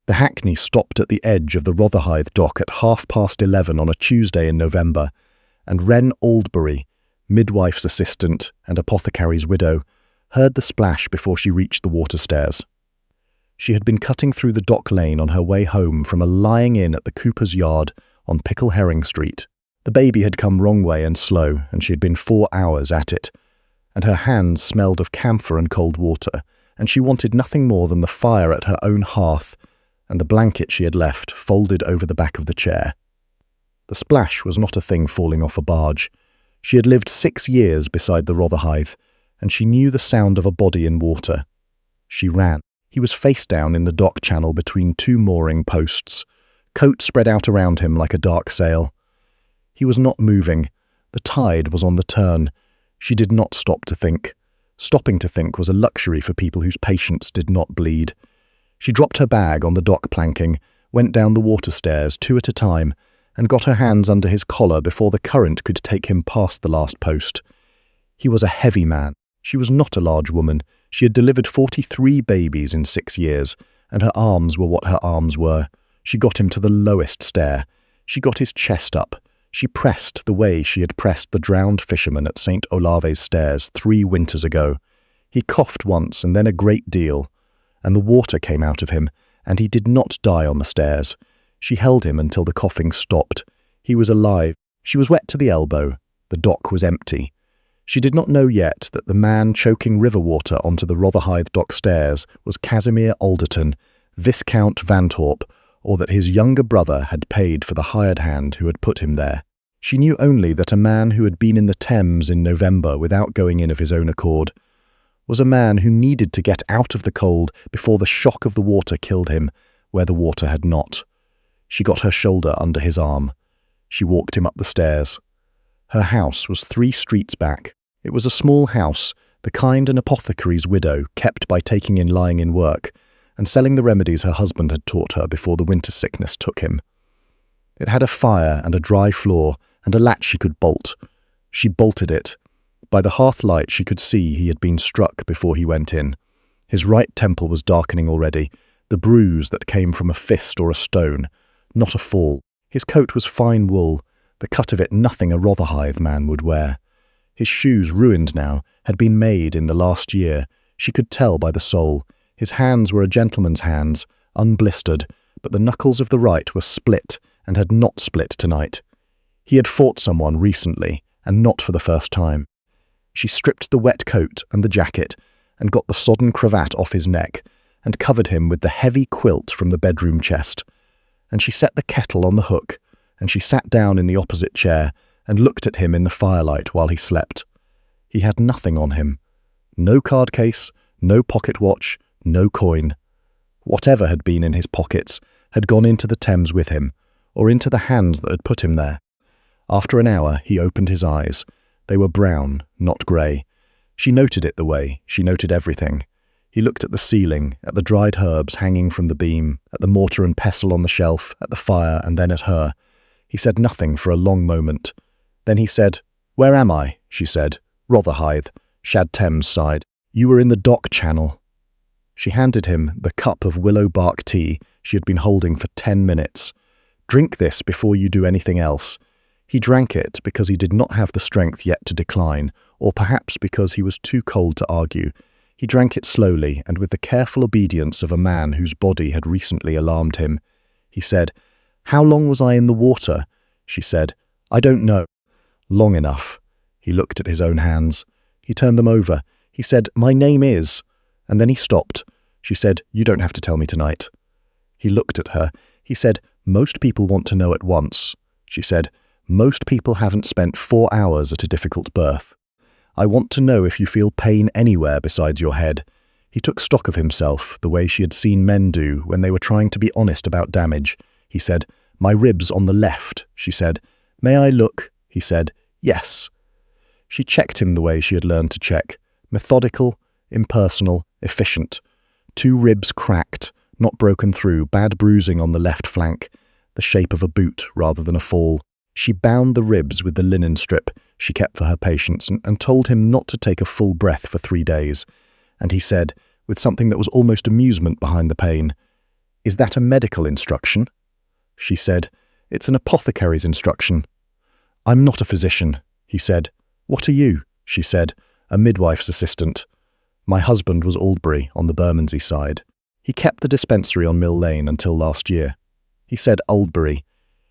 The hackney stopped at the edge of the Rotherhithe dock at 11:30 on a Tuesday in November, and Wren Aldbury, midwife's assistant and apothecary's widow, heard the splash before she reached the water stairs. She had been cutting through the dock lane on her way home from a lying-in at the Cooper's Yard on Pickle Herring Street. The baby had come wrong way and slow, and she had been 4 hours at it, and her hands smelled of camphor and cold water, and she wanted nothing more than the fire at her own hearth and the blanket she had left folded over the back of the chair. The splash was not a thing falling off a barge. She had lived 6 years beside the Rotherhithe, and she knew the sound of a body in water. She ran. He was face down in the dock channel between 2 mooring posts, coat spread out around him like a dark sail. He was not moving. The tide was on the turn. She did not stop to think. Stopping to think was a luxury for people whose patience did not bleed. She dropped her bag on the dock planking, went down the water stairs 2 at a time, and got her hands under his collar before the current could take him past the last post. He was a heavy man. She was not a large woman. She had delivered 43 babies in 6 years, and her arms were what her arms were. She got him to the lowest stair. She got his chest up. She pressed the way she had pressed the drowned fisherman at St. Olave's Stairs 3 winters ago. He coughed once and then a great deal, and the water came out of him, and he did not die on the stairs. She held him until the coughing stopped. He was alive. She was wet to the elbow. The dock was empty. She did not know yet that the man choking river water onto the Rotherhithe dock stairs was Casimir Alderton, Viscount Vanthorpe, or that his younger brother had paid for the hired hand who had put him there. She knew only that a man who had been in the Thames in November without going in of his own accord was a man who needed to get out of the cold before the shock of the water killed him, where the water had not. She got her shoulder under his arm. She walked him up the stairs. Her house was 3 streets back. It was a small house, the kind an apothecary's widow kept by taking in lying-in work and selling the remedies her husband had taught her before the winter sickness took him. It had a fire and a dry floor and a latch she could bolt. She bolted it. By the hearth light she could see he had been struck before he went in. His right temple was darkening already, the bruise that came from a fist or a stone, not a fall. His coat was fine wool, the cut of it nothing a Rotherhithe man would wear. His shoes, ruined now, had been made in the last year. She could tell by the sole. His hands were a gentleman's hands, unblistered, but the knuckles of the right were split and had not split tonight. He had fought someone recently, and not for the first time. She stripped the wet coat and the jacket, and got the sodden cravat off his neck, and covered him with the heavy quilt from the bedroom chest. And she set the kettle on the hook, and she sat down in the opposite chair, and looked at him in the firelight while he slept. He had nothing on him. No card case, no pocket watch, no coin. Whatever had been in his pockets had gone into the Thames with him, or into the hands that had put him there. After an hour he opened his eyes. They were brown, not grey. She noted it the way she noted everything. He looked at the ceiling, at the dried herbs hanging from the beam, at the mortar and pestle on the shelf, at the fire, and then at her. He said nothing for a long moment. Then he said, "Where am I?" she said. "Rotherhithe, Shad Thames side. You were in the dock channel." She handed him the cup of willow bark tea she had been holding for 10 minutes. "Drink this before you do anything else." He drank it because he did not have the strength yet to decline, or perhaps because he was too cold to argue. He drank it slowly and with the careful obedience of a man whose body had recently alarmed him. He said, "How long was I in the water?" She said, "I don't know." "Long enough." He looked at his own hands. He turned them over. He said, "My name is..." And then he stopped. She said, "You don't have to tell me tonight." He looked at her. He said, "Most people want to know at once." She said, "Most people haven't spent 4 hours at a difficult birth. I want to know if you feel pain anywhere besides your head." He took stock of himself, the way she had seen men do when they were trying to be honest about damage. He said, "My ribs on the left." She said, "May I look?" He said, "Yes." She checked him the way she had learned to check. Methodical, impersonal, efficient. 2 ribs cracked, not broken through, bad bruising on the left flank, the shape of a boot rather than a fall. She bound the ribs with the linen strip she kept for her patients and told him not to take a full breath for 3 days. And he said, with something that was almost amusement behind the pain, "Is that a medical instruction?" She said, "It's an apothecary's instruction." "I'm not a physician," he said. "What are you?" she said. "A midwife's assistant." "My husband was Aldbury on the Bermondsey side. He kept the dispensary on Mill Lane until last year." He said Aldbury.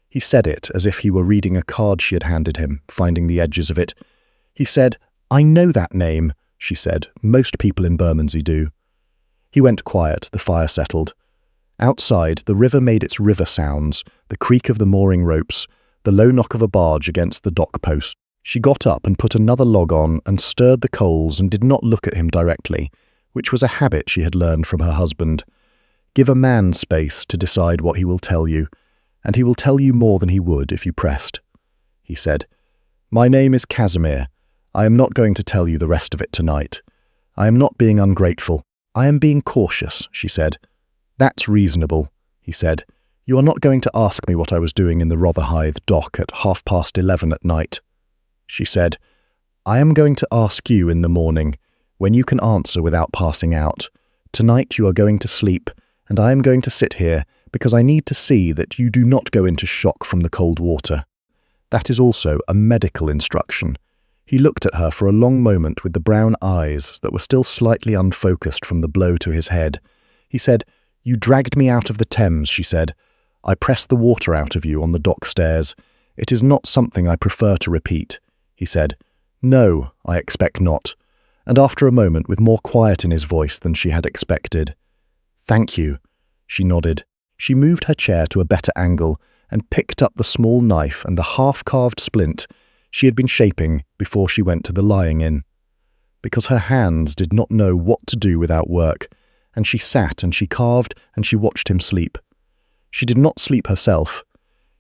He said it as if he were reading a card she had handed him, finding the edges of it. He said, "I know that name," she said. "Most people in Bermondsey do." He went quiet, the fire settled. Outside, the river made its river sounds, the creak of the mooring ropes, the low knock of a barge against the dock post. She got up and put another log on and stirred the coals and did not look at him directly, which was a habit she had learned from her husband. Give a man space to decide what he will tell you, and he will tell you more than he would if you pressed. He said, "My name is Casimir. I am not going to tell you the rest of it tonight. I am not being ungrateful. I am being cautious," she said. "That's reasonable," he said. "You are not going to ask me what I was doing in the Rotherhithe dock at 11:30 at night." She said, "I am going to ask you in the morning, when you can answer without passing out. Tonight you are going to sleep, and I am going to sit here because I need to see that you do not go into shock from the cold water. That is also a medical instruction." He looked at her for a long moment with the brown eyes that were still slightly unfocused from the blow to his head. He said, "You dragged me out of the Thames," she said. "I pressed the water out of you on the dock stairs. It is not something I prefer to repeat." He said, "No, I expect not," and after a moment with more quiet in his voice than she had expected. "Thank you." She nodded. She moved her chair to a better angle and picked up the small knife and the half-carved splint she had been shaping before she went to the lying-in. Because her hands did not know what to do without work, and she sat and she carved and she watched him sleep. She did not sleep herself.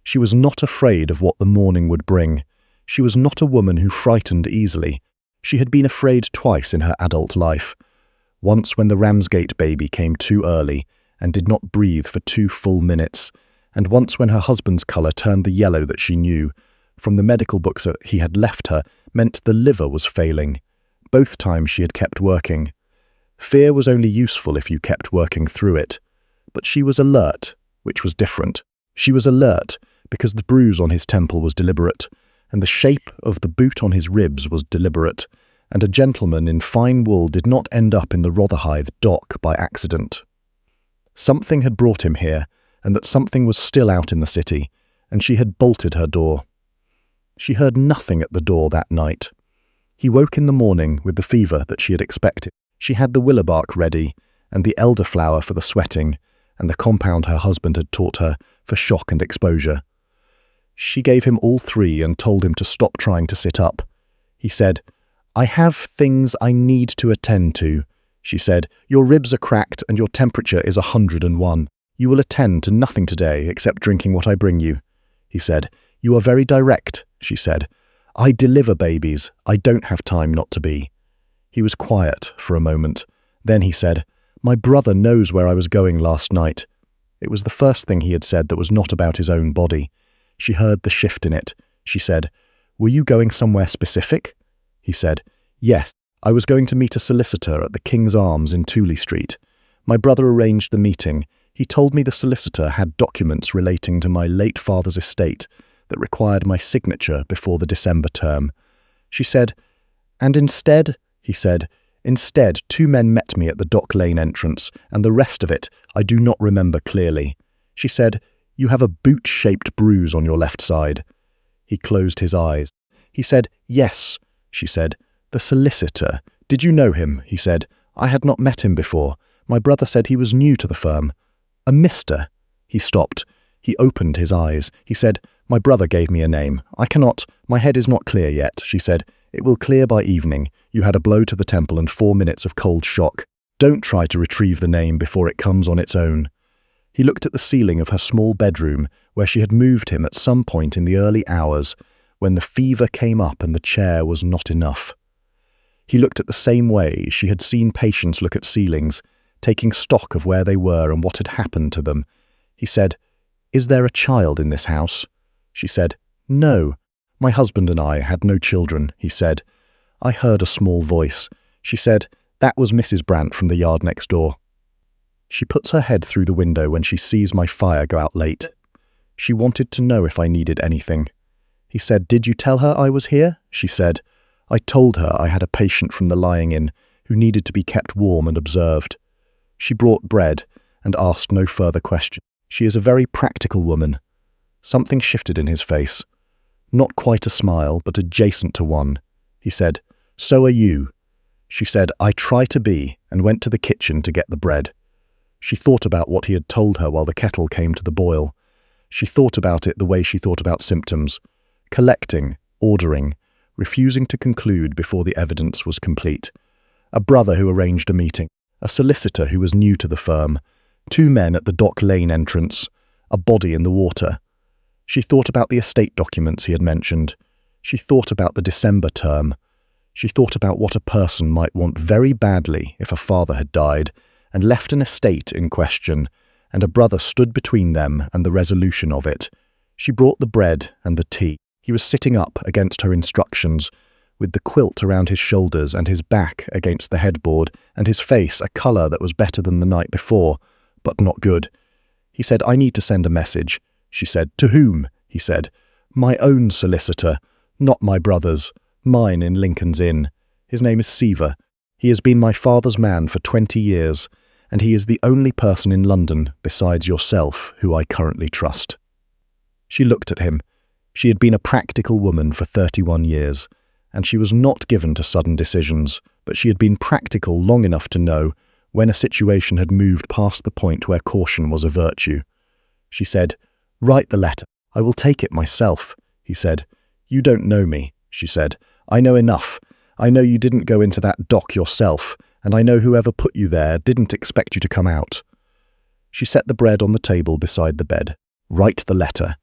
She was not afraid of what the morning would bring. She was not a woman who frightened easily. She had been afraid twice in her adult life. Once when the Ramsgate baby came too early and did not breathe for 2 full minutes, and once when her husband's colour turned the yellow that she knew, from the medical books that he had left her, meant the liver was failing. Both times she had kept working. Fear was only useful if you kept working through it. But she was alert, which was different. She was alert because the bruise on his temple was deliberate, and the shape of the boot on his ribs was deliberate, and a gentleman in fine wool did not end up in the Rotherhithe dock by accident. Something had brought him here, and that something was still out in the city, and she had bolted her door. She heard nothing at the door that night. He woke in the morning with the fever that she had expected. She had the willow bark ready, and the elderflower for the sweating, and the compound her husband had taught her for shock and exposure. She gave him all 3 and told him to stop trying to sit up. He said, "I have things I need to attend to." She said, "Your ribs are cracked and your temperature is 101. You will attend to nothing today except drinking what I bring you." He said, "You are very direct," she said. "I deliver babies. I don't have time not to be." He was quiet for a moment. Then he said, "My brother knows where I was going last night." It was the first thing he had said that was not about his own body. She heard the shift in it. She said, "Were you going somewhere specific?" He said, "Yes, I was going to meet a solicitor at the King's Arms in Tooley Street. My brother arranged the meeting. He told me the solicitor had documents relating to my late father's estate that required my signature before the December term." She said, "And instead," he said, "instead 2 men met me at the Dock Lane entrance, and the rest of it I do not remember clearly." She said, "You have a boot-shaped bruise on your left side." He closed his eyes. He said, "Yes," she said. "The solicitor. Did you know him?" He said. "I had not met him before. My brother said he was new to the firm." "A Mr." He stopped. He opened his eyes. He said, "My brother gave me a name. I cannot. My head is not clear yet," she said. "It will clear by evening. You had a blow to the temple and 4 minutes of cold shock. Don't try to retrieve the name before it comes on its own." He looked at the ceiling of her small bedroom, where she had moved him at some point in the early hours, when the fever came up and the chair was not enough. He looked at the same way she had seen patients look at ceilings, taking stock of where they were and what had happened to them. He said, "Is there a child in this house?" She said, "No. My husband and I had no children," he said. I heard a small voice. She said, "That was Mrs. Brant from the yard next door." She puts her head through the window when she sees my fire go out late. She wanted to know if I needed anything. He said, "Did you tell her I was here?" She said, "I told her I had a patient from the lying-in who needed to be kept warm and observed." She brought bread and asked no further question. She is a very practical woman. Something shifted in his face. Not quite a smile, but adjacent to one. He said, "So are you." She said, "I try to be," and went to the kitchen to get the bread. She thought about what he had told her while the kettle came to the boil. She thought about it the way she thought about symptoms. Collecting, ordering, refusing to conclude before the evidence was complete. A brother who arranged a meeting. A solicitor who was new to the firm. 2 men at the Dock Lane entrance. A body in the water. She thought about the estate documents he had mentioned. She thought about the December term. She thought about what a person might want very badly if a father had died and left an estate in question, and a brother stood between them and the resolution of it. She brought the bread and the tea. He was sitting up against her instructions, with the quilt around his shoulders and his back against the headboard, and his face a colour that was better than the night before, but not good. He said, "I need to send a message." She said, "To whom?" He said, "My own solicitor, not my brother's, mine in Lincoln's Inn. His name is Seaver. He has been my father's man for 20 years, and he is the only person in London, besides yourself, who I currently trust." She looked at him. She had been a practical woman for 31 years, and she was not given to sudden decisions, but she had been practical long enough to know when a situation had moved past the point where caution was a virtue. She said, "Write the letter. I will take it myself." He said, "You don't know me," she said. "I know enough. I know you didn't go into that dock yourself, and I know whoever put you there didn't expect you to come out." She set the bread on the table beside the bed. "Write the letter."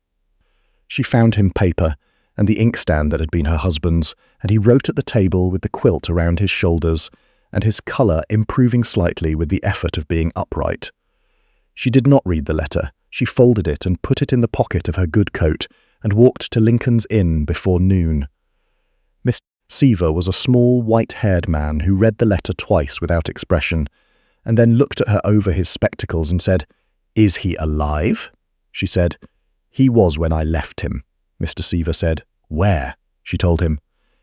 She found him paper and the inkstand that had been her husband's, and he wrote at the table with the quilt around his shoulders, and his colour improving slightly with the effort of being upright. She did not read the letter. She folded it and put it in the pocket of her good coat and walked to Lincoln's Inn before noon. Mr. Seaver was a small, white-haired man who read the letter twice without expression, and then looked at her over his spectacles and said, "Is he alive?" She said, "He was when I left him." Mr. Seaver said, "Where?" She told him.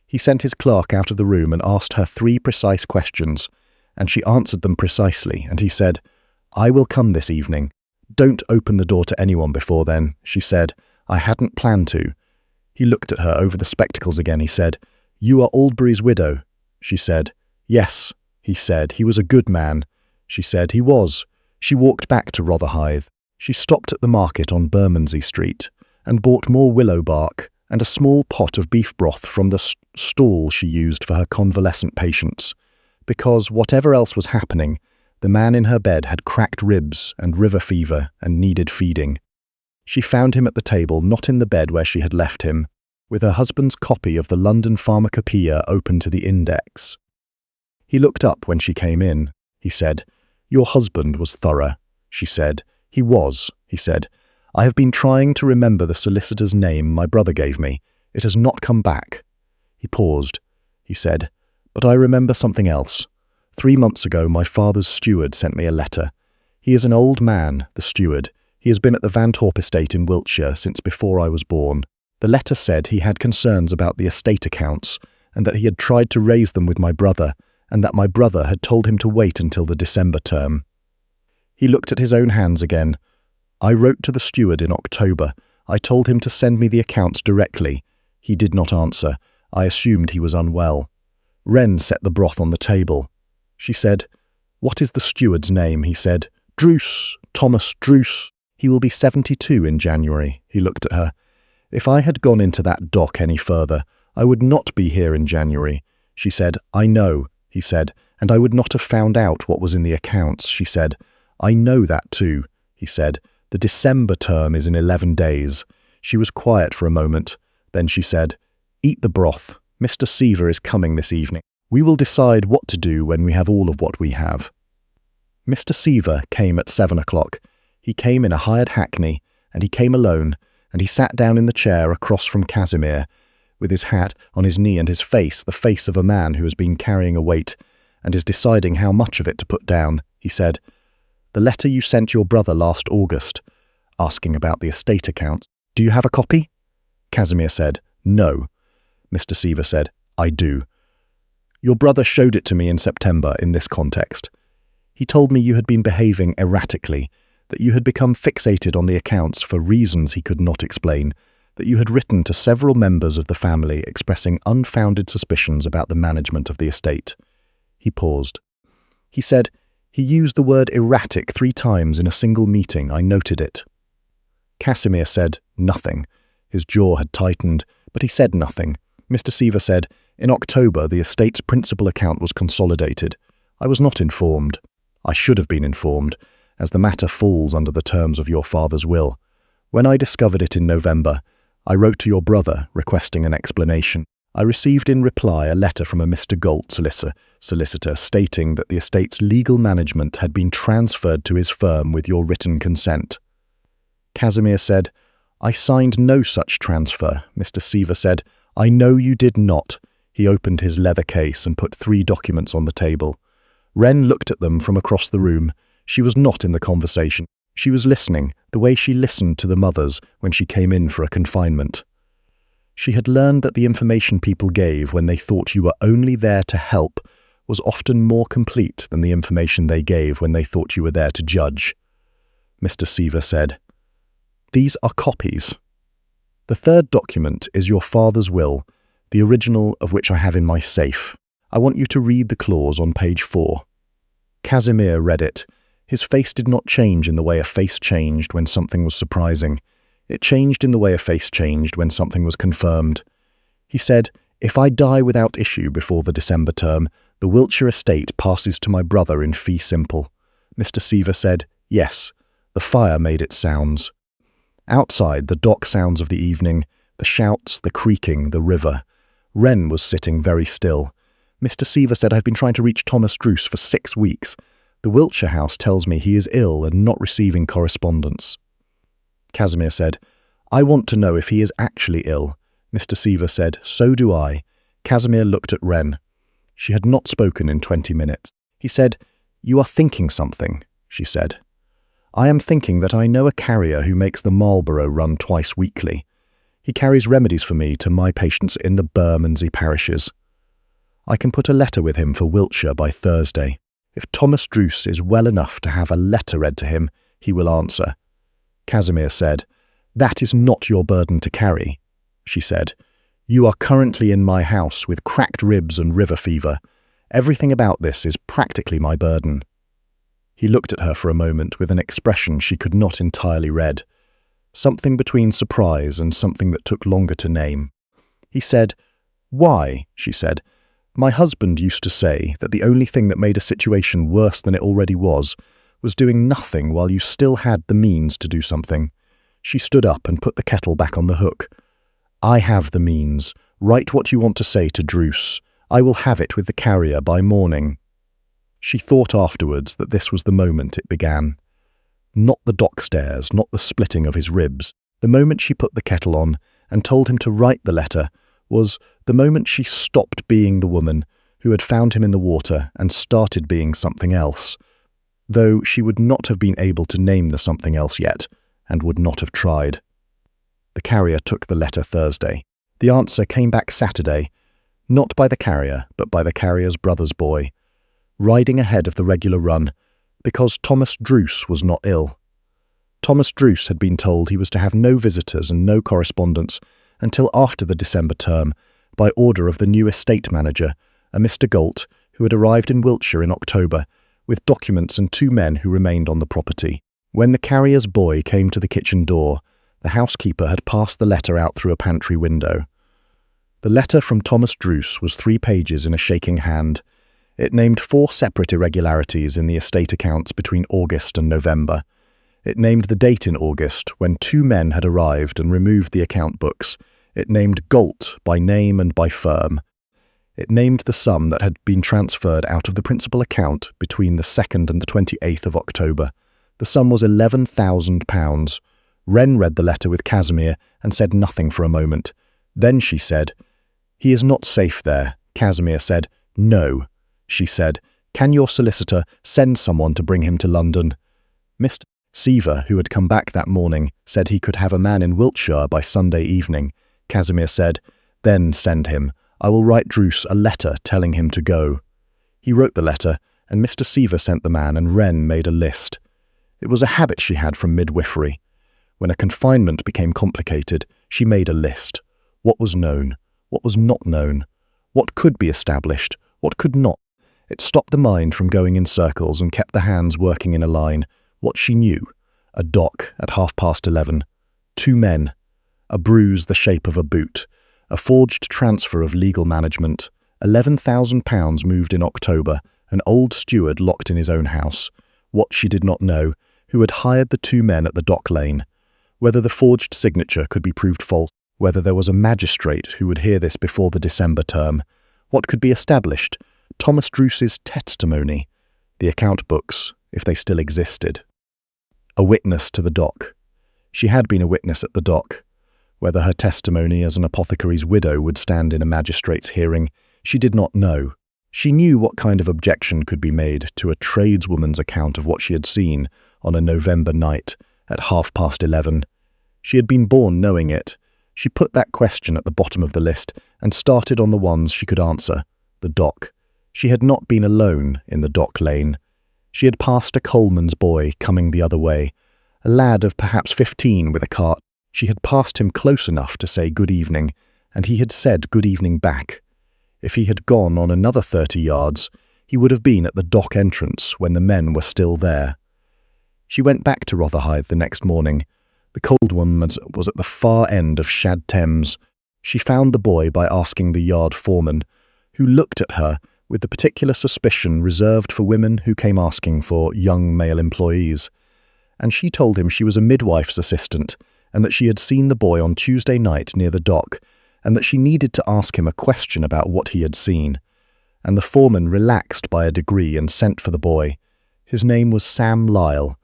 He sent his clerk out of the room and asked her 3 precise questions, and she answered them precisely, and he said, "I will come this evening. Don't open the door to anyone before then," she said. "I hadn't planned to." He looked at her over the spectacles again. He said, "You are Aldbury's widow?" She said, "Yes." He said, "He was a good man." She said, "He was." She walked back to Rotherhithe. She stopped at the market on Bermondsey Street and bought more willow bark and a small pot of beef broth from the stall she used for her convalescent patients, because whatever else was happening, the man in her bed had cracked ribs and river fever and needed feeding. She found him at the table, not in the bed where she had left him, with her husband's copy of the London Pharmacopoeia open to the index. He looked up when she came in. He said, "Your husband was thorough." She said, "He was," he said. "I have been trying to remember the solicitor's name my brother gave me. It has not come back." He paused. He said, "But I remember something else. 3 months ago my father's steward sent me a letter. He is an old man, the steward. He has been at the Vanthorpe estate in Wiltshire since before I was born. The letter said he had concerns about the estate accounts, and that he had tried to raise them with my brother, and that my brother had told him to wait until the December term." He looked at his own hands again. "I wrote to the steward in October. I told him to send me the accounts directly. He did not answer. I assumed he was unwell." Wren set the broth on the table. She said, "What is the steward's name?" He said, "Druce, Thomas Druce. He will be 72 in January." He looked at her. "If I had gone into that dock any further, I would not be here in January." She said, "I know," he said, "and I would not have found out what was in the accounts." She said, "I know that too," he said. "The December term is in 11 days. She was quiet for a moment. Then she said, "Eat the broth. Mr. Seaver is coming this evening. We will decide what to do when we have all of what we have." Mr. Seaver came at 7 o'clock. He came in a hired hackney, and he came alone, and he sat down in the chair across from Casimir, with his hat on his knee and his face the face of a man who has been carrying a weight, and is deciding how much of it to put down. He said, The letter you sent your brother last August, asking about the estate account. Do you have a copy? Casimir said, No. Mr. Seaver said, I do. Your brother showed it to me in September in this context. He told me you had been behaving erratically, that you had become fixated on the accounts for reasons he could not explain, that you had written to several members of the family expressing unfounded suspicions about the management of the estate. He paused. He said, he used the word erratic 3 times in a single meeting. I noted it. Casimir said nothing. His jaw had tightened, but he said nothing. Mr. Seaver said, in October, the estate's principal account was consolidated. I was not informed. I should have been informed, as the matter falls under the terms of your father's will. When I discovered it in November, I wrote to your brother requesting an explanation. I received in reply a letter from a Mr. Galt solicitor stating that the estate's legal management had been transferred to his firm with your written consent. Casimir said, I signed no such transfer. Mr. Seaver said, I know you did not. He opened his leather case and put 3 documents on the table. Wren looked at them from across the room. She was not in the conversation. She was listening, the way she listened to the mothers when she came in for a confinement. She had learned that the information people gave when they thought you were only there to help was often more complete than the information they gave when they thought you were there to judge. Mr. Seaver said, These are copies. The 3rd document is your father's will, the original of which I have in my safe. I want you to read the clause on page 4. Casimir read it. His face did not change in the way a face changed when something was surprising. It changed in the way a face changed when something was confirmed. He said, If I die without issue before the December term, the Wiltshire estate passes to my brother in fee simple. Mr. Seaver said, Yes. The fire made its sounds. Outside, the dock sounds of the evening, the shouts, the creaking, the river. Wren was sitting very still. Mr. Seaver said, I've been trying to reach Thomas Druce for 6 weeks. The Wiltshire house tells me he is ill and not receiving correspondence. Casimir said, I want to know if he is actually ill. Mr. Seaver said, So do I. Casimir looked at Wren. She had not spoken in 20 minutes. He said, You are thinking something, she said. I am thinking that I know a carrier who makes the Marlborough run twice weekly. He carries remedies for me to my patients in the Bermondsey parishes. I can put a letter with him for Wiltshire by Thursday. If Thomas Druce is well enough to have a letter read to him, he will answer. Casimir said, That is not your burden to carry, she said. You are currently in my house with cracked ribs and river fever. Everything about this is practically my burden. He looked at her for a moment with an expression she could not entirely read. Something between surprise and something that took longer to name. He said, Why, she said. My husband used to say that the only thing that made a situation worse than it already was doing nothing while you still had the means to do something. She stood up and put the kettle back on the hook. I have the means. Write what you want to say to Druce. I will have it with the carrier by morning. She thought afterwards that this was the moment it began. Not the dock stairs, not the splitting of his ribs. The moment she put the kettle on and told him to write the letter was the moment she stopped being the woman who had found him in the water and started being something else, though she would not have been able to name the something else yet, and would not have tried. The carrier took the letter Thursday. The answer came back Saturday, not by the carrier, but by the carrier's brother's boy, riding ahead of the regular run, because Thomas Druce was not ill. Thomas Druce had been told he was to have no visitors and no correspondence until after the December term, by order of the new estate manager, a Mr. Galt, who had arrived in Wiltshire in October, with documents and 2 men who remained on the property. When the carrier's boy came to the kitchen door, the housekeeper had passed the letter out through a pantry window. The letter from Thomas Druce was 3 pages in a shaking hand. It named 4 separate irregularities in the estate accounts between August and November. It named the date in August when 2 men had arrived and removed the account books. It named Galt by name and by firm. It named the sum that had been transferred out of the principal account between the 2nd and the 28th of October. The sum was £11,000. Wren read the letter with Casimir and said nothing for a moment. Then she said, He is not safe there. Casimir said, No. She said, Can your solicitor send someone to bring him to London? Mr. Seaver, who had come back that morning, said he could have a man in Wiltshire by Sunday evening. Casimir said, "Then send him. I will write Druce a letter telling him to go." He wrote the letter, and Mr. Seaver sent the man, and Wren made a list. It was a habit she had from midwifery. When a confinement became complicated, she made a list. What was known? What was not known? What could be established? What could not? It stopped the mind from going in circles and kept the hands working in a line. What she knew: a dock at 11:30, 2 men, a bruise the shape of a boot, a forged transfer of legal management, £11,000 moved in October, an old steward locked in his own house. What she did not know: who had hired the 2 men at the dock lane, whether the forged signature could be proved false, whether there was a magistrate who would hear this before the December term. What could be established: Thomas Druce's testimony, the account books, if they still existed. A witness to the dock. She had been a witness at the dock. Whether her testimony as an apothecary's widow would stand in a magistrate's hearing, she did not know. She knew what kind of objection could be made to a tradeswoman's account of what she had seen on a November night at 11:30. She had been born knowing it. She put that question at the bottom of the list and started on the ones she could answer. The dock. She had not been alone in the dock lane. She had passed a coalman's boy coming the other way, a lad of perhaps 15 with a cart. She had passed him close enough to say good evening, and he had said good evening back. If he had gone on another 30 yards, he would have been at the dock entrance when the men were still there. She went back to Rotherhithe the next morning. The cold one was at the far end of Shad Thames. She found the boy by asking the yard foreman, who looked at her with the particular suspicion reserved for women who came asking for young male employees. And she told him she was a midwife's assistant, and that she had seen the boy on Tuesday night near the dock, and that she needed to ask him a question about what he had seen. And the foreman relaxed by a degree and sent for the boy. His name was Sam Lyle.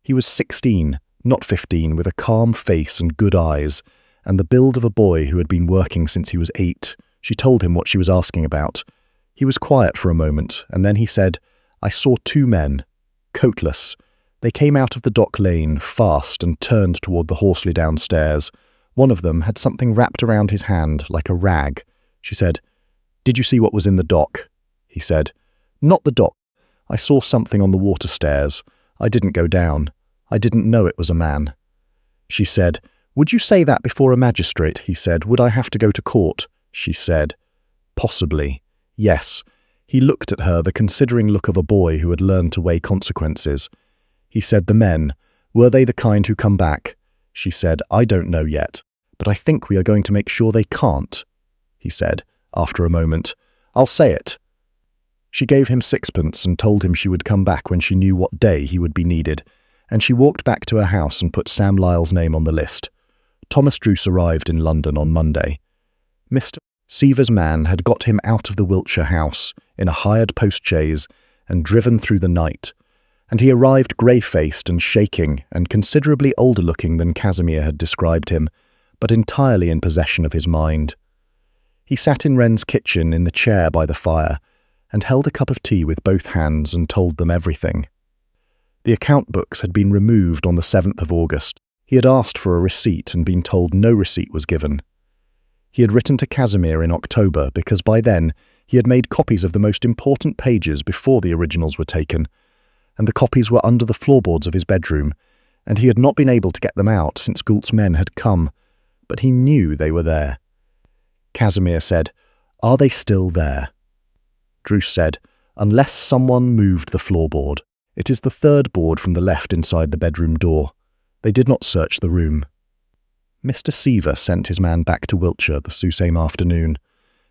He was 16, not 15, with a calm face and good eyes, and the build of a boy who had been working since he was 8. She told him what she was asking about. He was quiet for a moment, and then he said, "I saw 2 men, coatless. They came out of the dock lane fast and turned toward the Horsley downstairs. One of them had something wrapped around his hand like a rag." She said, "Did you see what was in the dock?" He said, "Not the dock. I saw something on the water stairs. I didn't go down. I didn't know it was a man." She said, "Would you say that before a magistrate?" He said, "Would I have to go to court?" She said, "Possibly. Yes." He looked at her, the considering look of a boy who had learned to weigh consequences. He said, "The men, were they the kind who come back?" She said, "I don't know yet, but I think we are going to make sure they can't." He said, after a moment, "I'll say it." She gave him 6pence and told him she would come back when she knew what day he would be needed, and she walked back to her house and put Sam Lyle's name on the list. Thomas Druce arrived in London on Monday. Mr. Seaver's man had got him out of the Wiltshire house in a hired post-chaise and driven through the night, and he arrived grey-faced and shaking and considerably older-looking than Casimir had described him, but entirely in possession of his mind. He sat in Wren's kitchen in the chair by the fire and held a cup of tea with both hands and told them everything. The account books had been removed on the 7th of August. He had asked for a receipt and been told no receipt was given. He had written to Casimir in October because by then he had made copies of the most important pages before the originals were taken, and the copies were under the floorboards of his bedroom, and he had not been able to get them out since Gault's men had come, but he knew they were there. Casimir said, "Are they still there?" Druce said, "Unless someone moved the floorboard. It is the 3rd board from the left inside the bedroom door. They did not search the room." Mr. Seaver sent his man back to Wiltshire the same afternoon.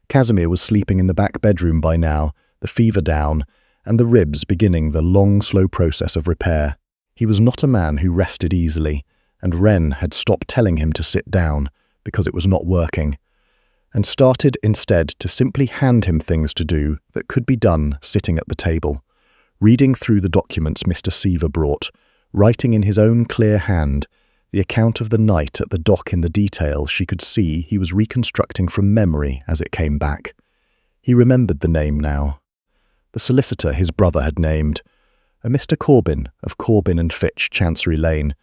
Casimir was sleeping in the back bedroom by now, the fever down, and the ribs beginning the long, slow process of repair. He was not a man who rested easily, and Wren had stopped telling him to sit down because it was not working, and started instead to simply hand him things to do that could be done sitting at the table, reading through the documents Mr. Seaver brought, writing in his own clear hand the account of the night at the dock in the detail she could see he was reconstructing from memory as it came back. He remembered the name now. The solicitor his brother had named, "A Mr. Corbin, of Corbin and Fitch, Chancery Lane."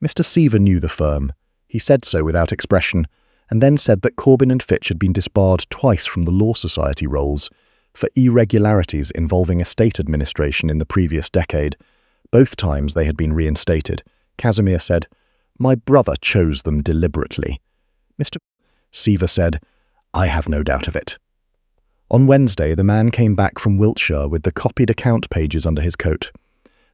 Mr. Seaver knew the firm. He said so without expression, and then said that Corbin and Fitch had been disbarred twice from the Law Society rolls for irregularities involving estate administration in the previous decade. Both times they had been reinstated. Casimir said, "My brother chose them deliberately." Mr. Seaver said, "I have no doubt of it." On Wednesday, the man came back from Wiltshire with the copied account pages under his coat.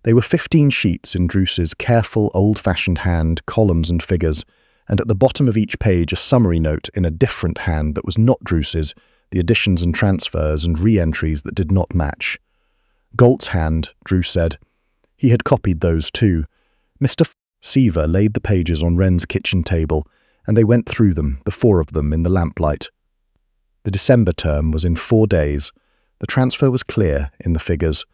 They were 15 sheets in Druce's careful, old-fashioned hand, columns and figures, and at the bottom of each page a summary note in a different hand that was not Druce's, the additions and transfers and re-entries that did not match. Galt's hand, Druce said. He had copied those too. Mr. Seaver laid the pages on Wren's kitchen table, and they went through them, the four of them, in the lamplight. The December term was in 4 days. The transfer was clear in the figures.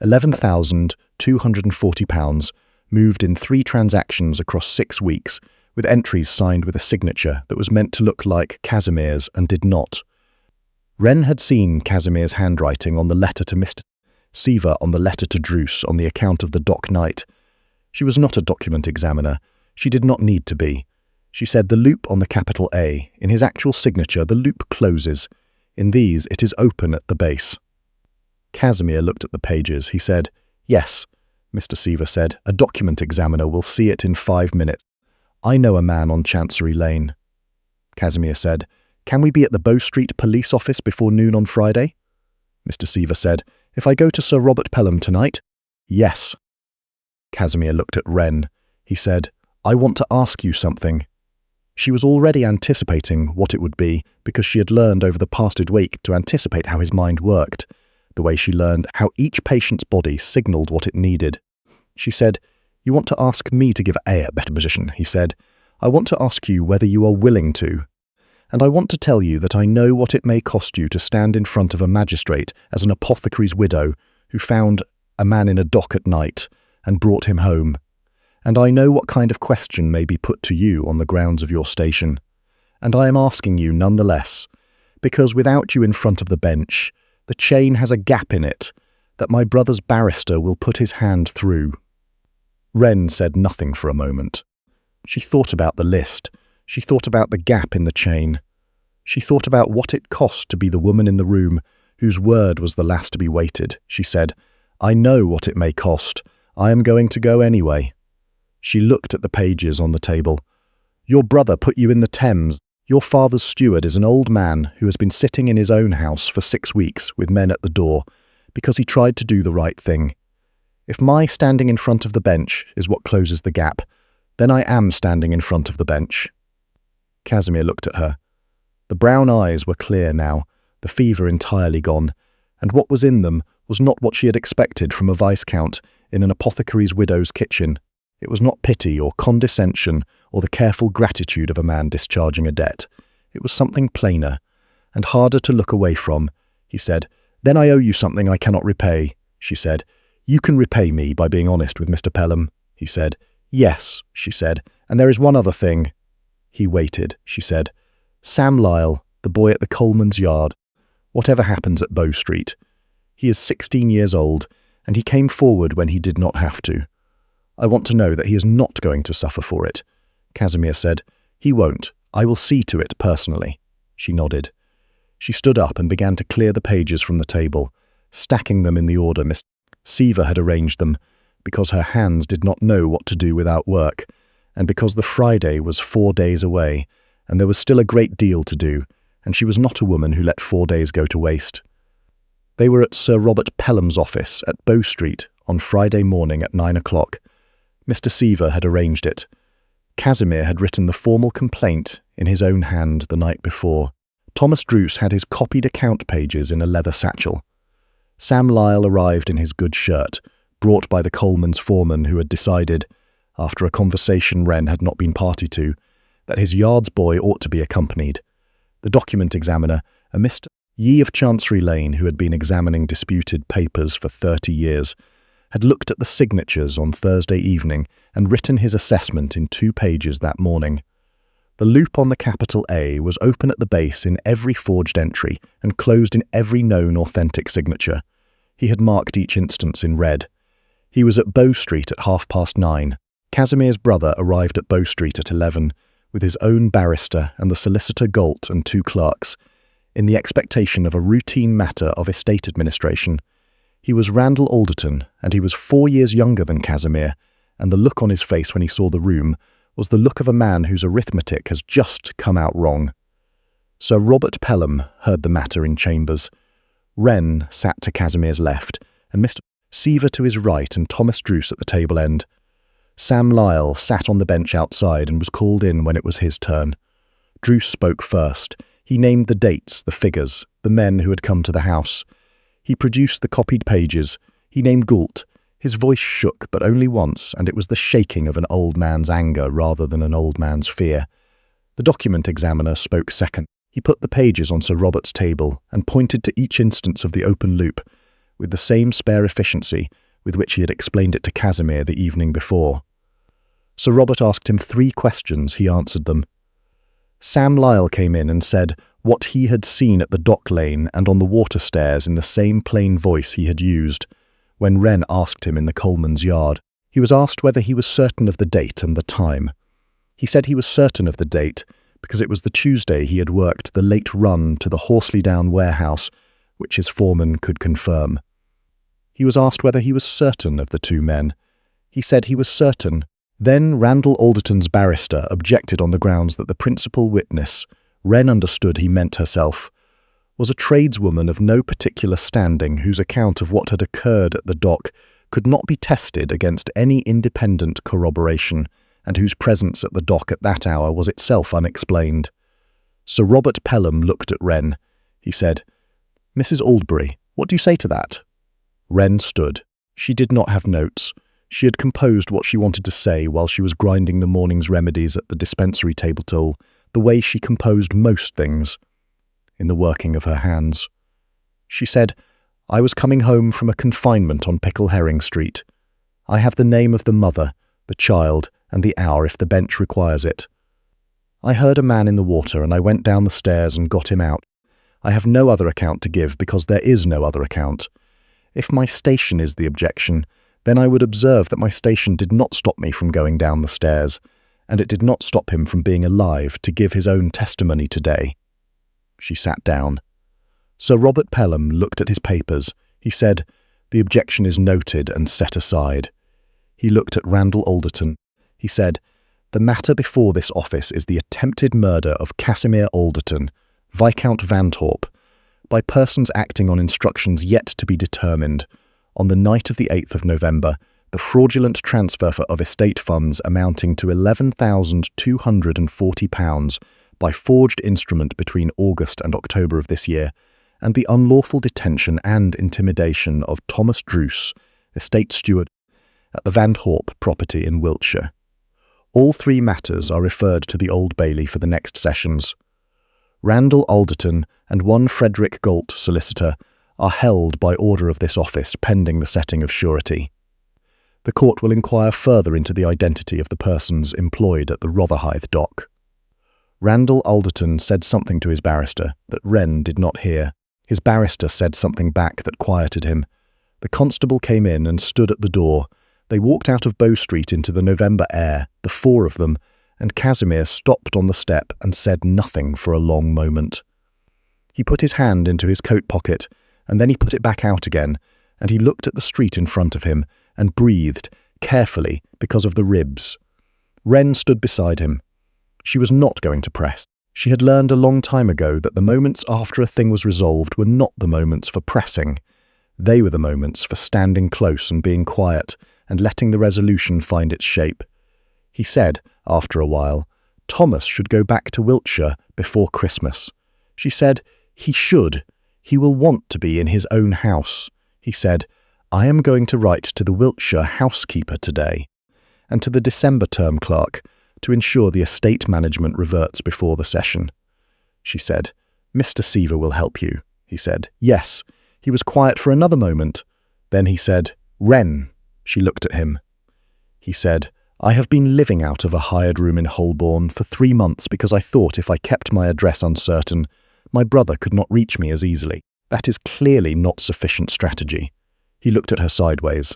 £11,240, moved in 3 transactions across 6 weeks, with entries signed with a signature that was meant to look like Casimir's and did not. Wren had seen Casimir's handwriting on the letter to Mr. Seaver on the letter to Druce on the account of the Dock Knight. She was not a document examiner. She did not need to be. She said the loop on the capital A. In his actual signature, the loop closes. In these, it is open at the base. Casimir looked at the pages. He said, "Yes," Mr. Seaver said, "a document examiner will see it in 5 minutes. I know a man on Chancery Lane." Casimir said, "Can we be at the Bow Street police office before noon on Friday?" Mr. Seaver said, "If I go to Sir Robert Pelham tonight?" "Yes." Casimir looked at Wren. He said, "I want to ask you something." She was already anticipating what it would be because she had learned over the past week to anticipate how his mind worked, the way she learned how each patient's body signalled what it needed. She said, "You want to ask me to give A a better position," he said. "I want to ask you whether you are willing to. And I want to tell you that I know what it may cost you to stand in front of a magistrate as an apothecary's widow who found a man in a dock at night and brought him home. And I know what kind of question may be put to you on the grounds of your station. And I am asking you nonetheless, because without you in front of the bench, the chain has a gap in it that my brother's barrister will put his hand through." Wren said nothing for a moment. She thought about the list. She thought about the gap in the chain. She thought about what it cost to be the woman in the room whose word was the last to be weighted. She said, "I know what it may cost. I am going to go anyway." She looked at the pages on the table. "Your brother put you in the Thames. Your father's steward is an old man who has been sitting in his own house for 6 weeks with men at the door because he tried to do the right thing. If my standing in front of the bench is what closes the gap, then I am standing in front of the bench." Casimir looked at her. The brown eyes were clear now, the fever entirely gone, and what was in them was not what she had expected from a Viscount in an apothecary's widow's kitchen. It was not pity or condescension or the careful gratitude of a man discharging a debt. It was something plainer and harder to look away from. He said, "Then I owe you something I cannot repay," she said. "You can repay me by being honest with Mr. Pelham," he said. "Yes," she said, "and there is one other thing." He waited, she said. "Sam Lyle, the boy at the Coleman's yard. Whatever happens at Bow Street. He is 16 years old, and he came forward when he did not have to. I want to know that he is not going to suffer for it." Casimir said, "He won't. I will see to it personally." She nodded. She stood up and began to clear the pages from the table, stacking them in the order Miss Seaver had arranged them, because her hands did not know what to do without work, and because the Friday was 4 days away, and there was still a great deal to do, and she was not a woman who let 4 days go to waste. They were at Sir Robert Pelham's office at Bow Street on Friday morning at 9 o'clock. Mr. Seaver had arranged it. Casimir had written the formal complaint in his own hand the night before. Thomas Druce had his copied account pages in a leather satchel. Sam Lyle arrived in his good shirt, brought by the Coleman's foreman who had decided, after a conversation Wren had not been party to, that his yard's boy ought to be accompanied. The document examiner, a Mr. Yee of Chancery Lane who had been examining disputed papers for 30 years, had looked at the signatures on Thursday evening and written his assessment in 2 pages that morning. The loop on the capital A was open at the base in every forged entry and closed in every known authentic signature. He had marked each instance in red. He was at Bow Street at 9:30. Casimir's brother arrived at Bow Street at 11, with his own barrister and the solicitor Galt and 2 clerks, in the expectation of a routine matter of estate administration. He was Randall Alderton, and he was 4 years younger than Casimir, and the look on his face when he saw the room was the look of a man whose arithmetic has just come out wrong. Sir Robert Pelham heard the matter in chambers. Wren sat to Casimir's left, and Mr. Seaver to his right, and Thomas Druce at the table end. Sam Lyle sat on the bench outside and was called in when it was his turn. Druce spoke first. He named the dates, the figures, the men who had come to the house. He produced the copied pages. He named Goult. His voice shook, but only once, and it was the shaking of an old man's anger rather than an old man's fear. The document examiner spoke second. He put the pages on Sir Robert's table and pointed to each instance of the open loop, with the same spare efficiency with which he had explained it to Casimir the evening before. Sir Robert asked him 3 questions. He answered them. Sam Lyle came in and said what he had seen at the dock lane and on the water stairs in the same plain voice he had used when Wren asked him in the coalman's yard. He was asked whether he was certain of the date and the time. He said he was certain of the date because it was the Tuesday he had worked the late run to the Horsleydown warehouse, which his foreman could confirm. He was asked whether he was certain of the 2 men. He said he was certain. Then Randall Alderton's barrister objected on the grounds that the principal witness, Wren understood he meant herself, was a tradeswoman of no particular standing whose account of what had occurred at the dock could not be tested against any independent corroboration, and whose presence at the dock at that hour was itself unexplained. Sir Robert Pelham looked at Wren. He said, "Mrs. Aldbury, what do you say to that?" Wren stood. She did not have notes. She had composed what she wanted to say while she was grinding the morning's remedies at the dispensary table-tool, the way she composed most things, in the working of her hands. She said, "I was coming home from a confinement on Pickle Herring Street. I have the name of the mother, the child, and the hour if the bench requires it. I heard a man in the water and I went down the stairs and got him out. I have no other account to give because there is no other account. If my station is the objection, then I would observe that my station did not stop me from going down the stairs, and it did not stop him from being alive to give his own testimony today." She sat down. Sir Robert Pelham looked at his papers. He said, "The objection is noted and set aside." He looked at Randall Alderton. He said, "The matter before this office is the attempted murder of Casimir Alderton, Viscount Vanthorpe, by persons acting on instructions yet to be determined, on the night of the 8th of November, the fraudulent transfer of estate funds amounting to £11,240 by forged instrument between August and October of this year, and the unlawful detention and intimidation of Thomas Druce, estate steward, at the Vanthorpe property in Wiltshire. All 3 matters are referred to the Old Bailey for the next sessions. Randall Alderton and one Frederick Galt, solicitor, are held by order of this office pending the setting of surety. The court will inquire further into the identity of the persons employed at the Rotherhithe dock." Randall Alderton said something to his barrister that Wren did not hear. His barrister said something back that quieted him. The constable came in and stood at the door. They walked out of Bow Street into the November air, the 4 of them, and Casimir stopped on the step and said nothing for a long moment. He put his hand into his coat pocket, and then he put it back out again, and he looked at the street in front of him and breathed, carefully, because of the ribs. Wren stood beside him. She was not going to press. She had learned a long time ago that the moments after a thing was resolved were not the moments for pressing. They were the moments for standing close and being quiet and letting the resolution find its shape. He said, after a while, Thomas should go back to Wiltshire before Christmas. She said, "He should. He will want to be in his own house." He said, "I am going to write to the Wiltshire housekeeper today, and to the December term clerk, to ensure the estate management reverts before the session." She said, "Mr. Seaver will help you." He said, "Yes." He was quiet for another moment. Then he said, "Wren." She looked at him. He said, "I have been living out of a hired room in Holborn for 3 months because I thought if I kept my address uncertain, my brother could not reach me as easily. That is clearly not sufficient strategy." He looked at her sideways.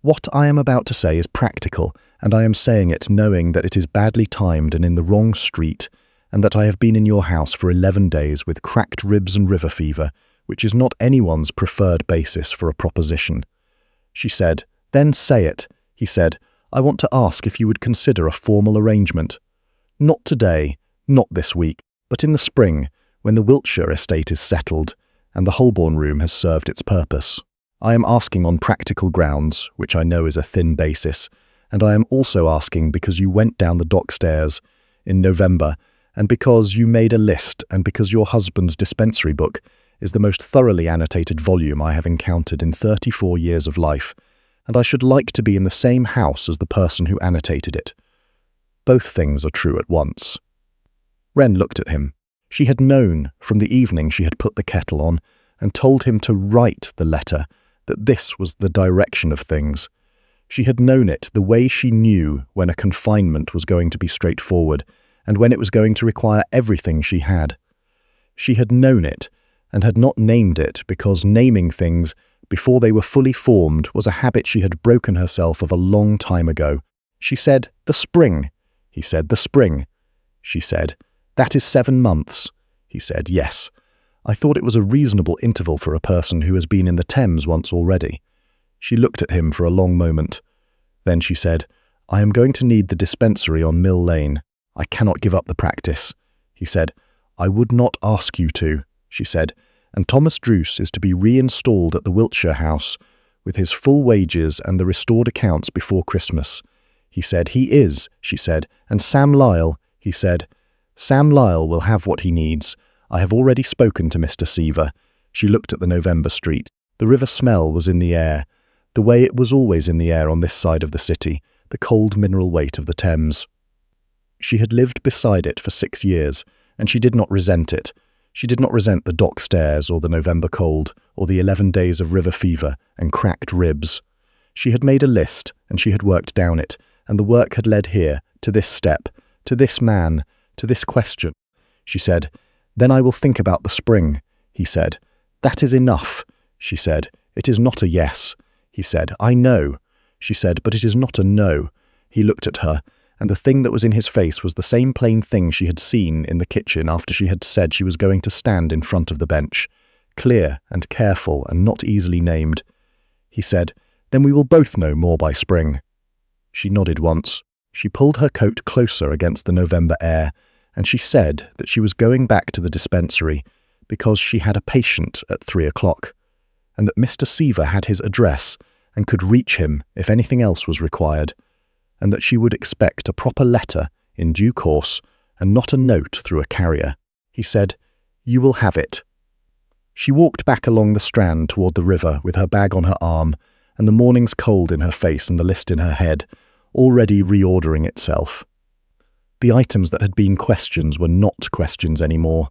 What I am about to say is practical, and I am saying it knowing that it is badly timed and in the wrong street, and that I have been in your house for 11 days with cracked ribs and river fever, which is not anyone's preferred basis for a proposition." She said, "Then say it." He said, "I want to ask if you would consider a formal arrangement. Not today, not this week, but in the spring, when the Wiltshire estate is settled, and the Holborn room has served its purpose. I am asking on practical grounds, which I know is a thin basis, and I am also asking because you went down the dock stairs in November, and because you made a list, and because your husband's dispensary book is the most thoroughly annotated volume I have encountered in 34 years of life, and I should like to be in the same house as the person who annotated it. Both things are true at once." Wren looked at him. She had known from the evening she had put the kettle on and told him to write the letter that this was the direction of things. She had known it the way she knew when a confinement was going to be straightforward and when it was going to require everything she had. She had known it and had not named it because naming things before they were fully formed was a habit she had broken herself of a long time ago. She said, "The spring." He said, "The spring." She said, "That is 7 months." He said, "Yes." I thought it was a reasonable interval for a person who has been in the Thames once already. She looked at him for a long moment. Then she said, "I am going to need the dispensary on Mill Lane. I cannot give up the practice." He said, "I would not ask you to," she said, "and Thomas Druce is to be reinstalled at the Wiltshire house with his full wages and the restored accounts before Christmas." He said, "He is," she said, "and Sam Lyle," he said, "Sam Lyle will have what he needs. I have already spoken to Mr. Seaver." She looked at the November street. The river smell was in the air, the way it was always in the air on this side of the city, the cold mineral weight of the Thames. She had lived beside it for 6 years, and she did not resent it. She did not resent the dock stairs or the November cold or the 11 days of river fever and cracked ribs. She had made a list, and she had worked down it, and the work had led here, to this step, to this man, to this question. She said, "Then I will think about the spring." He said, "That is enough." She said, "It is not a yes." He said, "I know." She said, "But it is not a no." He looked at her, and the thing that was in his face was the same plain thing she had seen in the kitchen after she had said she was going to stand in front of the bench, clear and careful and not easily named. He said, "Then we will both know more by spring." She nodded once. She pulled her coat closer against the November air, and she said that she was going back to the dispensary because she had a patient at 3 o'clock, and that Mr. Seaver had his address and could reach him if anything else was required, and that she would expect a proper letter in due course and not a note through a carrier. He said, "You will have it." She walked back along the Strand toward the river with her bag on her arm and the morning's cold in her face and the list in her head, already reordering itself. The items that had been questions were not questions anymore.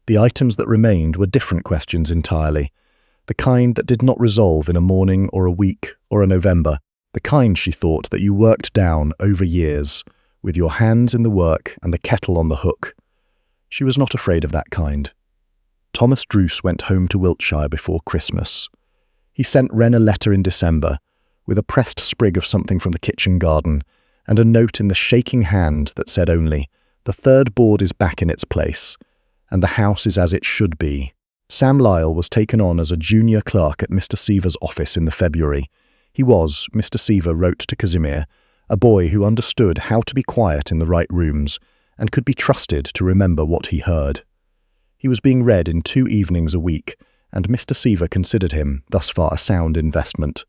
The items that remained were different questions entirely, the kind that did not resolve in a morning or a week or a November, the kind, she thought, that you worked down over years, with your hands in the work and the kettle on the hook. She was not afraid of that kind. Thomas Druce went home to Wiltshire before Christmas. He sent Wren a letter in December, with a pressed sprig of something from the kitchen garden, and a note in the shaking hand that said only, "The third board is back in its place, and the house is as it should be." Sam Lyle was taken on as a junior clerk at Mr. Seaver's office in the February. He was, Mr. Seaver wrote to Casimir, a boy who understood how to be quiet in the right rooms, and could be trusted to remember what he heard. He was being read in 2 evenings a week, and Mr. Seaver considered him, thus far, a sound investment.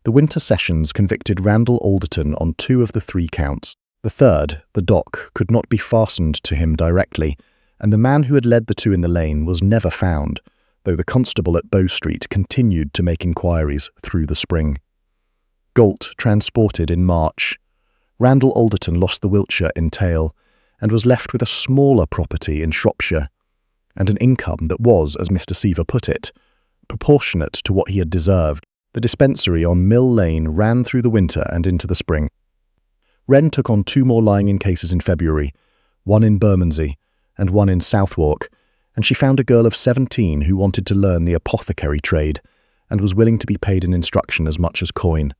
The winter sessions convicted Randall Alderton on 2 of the 3 counts. The third, the dock, could not be fastened to him directly, and the man who had led the 2 in the lane was never found, though the constable at Bow Street continued to make inquiries through the spring. Galt transported in March. Randall Alderton lost the Wiltshire entail, and was left with a smaller property in Shropshire, and an income that was, as Mr. Seaver put it, proportionate to what he had deserved. The dispensary on Mill Lane ran through the winter and into the spring. Wren took on 2 more lying-in cases in February, one in Bermondsey and one in Southwark, and she found a girl of 17 who wanted to learn the apothecary trade and was willing to be paid in instruction as much as coin.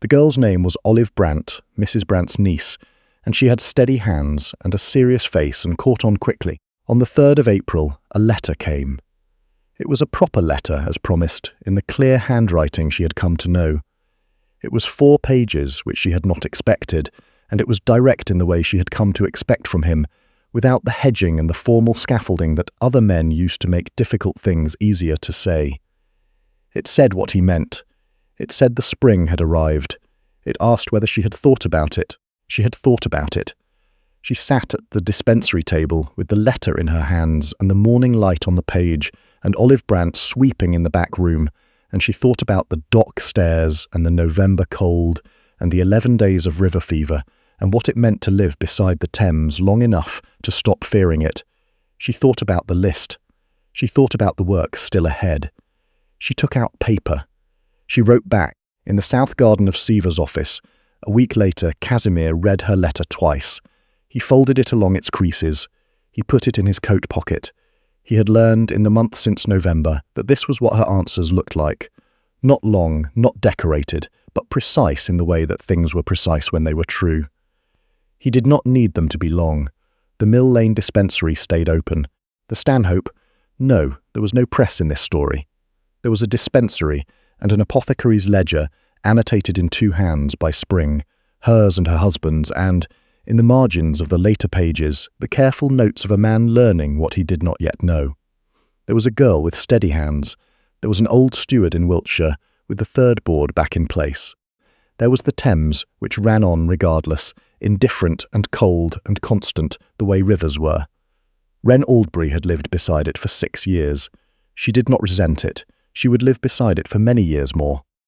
The girl's name was Olive Brant, Mrs. Brant's niece, and she had steady hands and a serious face and caught on quickly. On the 3rd of April, a letter came. It was a proper letter, as promised, in the clear handwriting she had come to know. It was 4 pages, which she had not expected, and it was direct in the way she had come to expect from him, without the hedging and the formal scaffolding that other men used to make difficult things easier to say. It said what he meant. It said the spring had arrived. It asked whether she had thought about it. She had thought about it. She sat at the dispensary table with the letter in her hands and the morning light on the page and Olive Brant sweeping in the back room, and she thought about the dock stairs and the November cold and the 11 days of river fever and what it meant to live beside the Thames long enough to stop fearing it. She thought about the list. She thought about the work still ahead. She took out paper. She wrote back. In the south garden of Seaver's office, a week later, Casimir read her letter twice. He folded it along its creases. He put it in his coat pocket. He had learned in the month since November that this was what her answers looked like. Not long, not decorated, but precise in the way that things were precise when they were true. He did not need them to be long. The Mill Lane dispensary stayed open. The Stanhope? No, there was no press in this story. There was a dispensary and an apothecary's ledger annotated in 2 hands by Spring, hers and her husband's, and, in the margins of the later pages, the careful notes of a man learning what he did not yet know. There was a girl with steady hands. There was an old steward in Wiltshire, with the 3rd board back in place. There was the Thames, which ran on regardless, indifferent and cold and constant, the way rivers were. Wren Aldbury had lived beside it for 6 years. She did not resent it. She would live beside it for many years more.